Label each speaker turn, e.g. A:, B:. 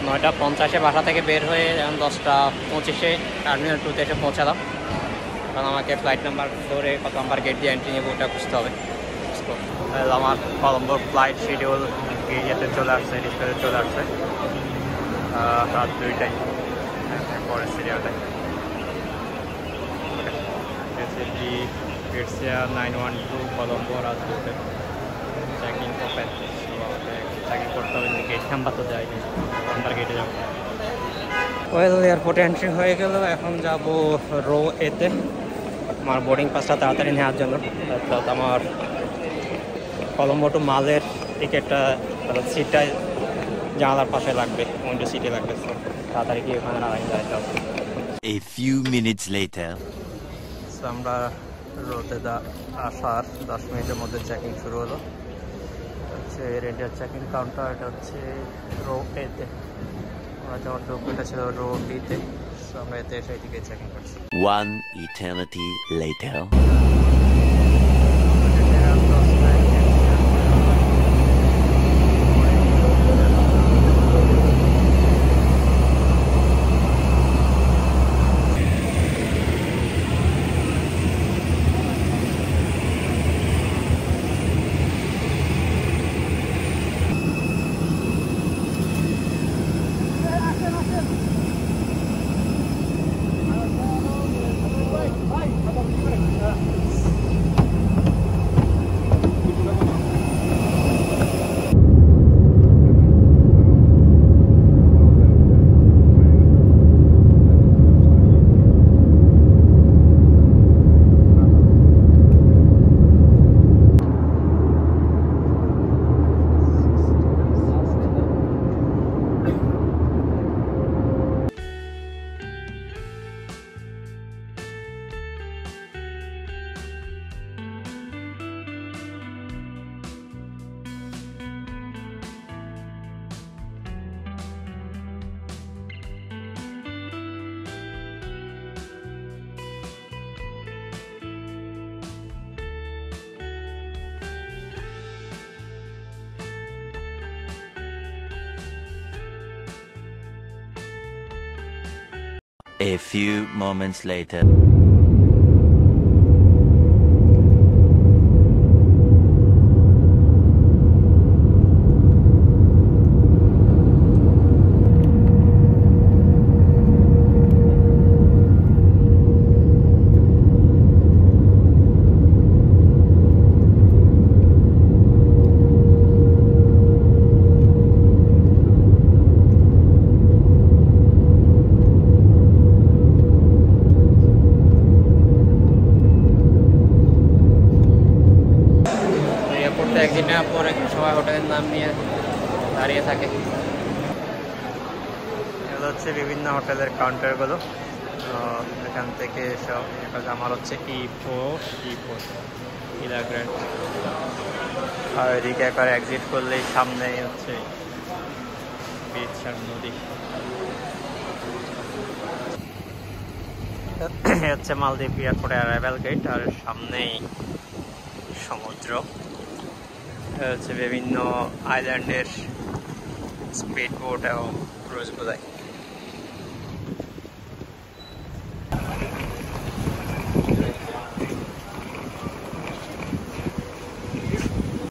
A: 9:50 বাসা থেকে বের হয়ে এখন 10:25 টার্মিনাল 2-তে এসে পৌঁছালাম। কারণ আমাকে ফ্লাইট নাম্বার ধরে কত নাম্বার গেট দিয়ে এন্ট্রি নেবো ওটা খুঁজতে হবে। আমার কলম্বোর ফ্লাইট শিডিউল ইয়েতে চলে আসছে, ডিসপ্লেতে চলে আসছে রাত 2টায় পরের সিরিয়ালটায়। Persia 912 কলম্বো রাত 2টায় চেকিং ওপেন। চেকিং করতে হবে, গেট নাম্বার তো যায়নি, নাম্বার গেটে যাবো। ওয়েল, এয়ারপোর্টে এন্ট্রি হয়ে গেল, এখন যাব রো এতে আমার বোর্ডিং পাসটা তাড়াতাড়ি নেওয়ার জন্য। অর্থাৎ আমার কলম্বো টু মালের টিকিটটা সিটটা জানালার পাশে লাগবে, উইন্ডো সিটে লাগবে, তাড়াতাড়ি গিয়ে ওখানে লাইন দাঁড়াতে হবে।
B: A few minutes later.
A: আমরা রোতে আসার 10 মিনিটের মধ্যে চেকিং শুরু হলো। হচ্ছে রেডিয়ার চেকিং কাউন্টার, এটা হচ্ছে রো এতে। আমরা যখন ঢুকটা ছিল রো বিতে, আমরা এতে এসে এদিকে চেকিং করছি।
B: One eternity later. A few moments later.
A: একদিন পরে সবাই হোটেলের নাম নিয়ে দাঁড়িয়ে থাকে। এগুলো হচ্ছে বিভিন্ন হোটেলের কাউন্টারগুলো। এখান থেকে সব আমার হচ্ছে ইলা গ্র্যান্ড, আর এদিকে একবার এক্সিট করলেই সামনেই হচ্ছে বিচ আর নদী। হচ্ছে মালদ্বীপ এয়ারপোর্টে অ্যারাইভাল গেট, আর সামনেই সমুদ্র। হচ্ছে বিভিন্ন আইল্যান্ডের স্পিড বোট এবং ক্রুজ বোঝায়।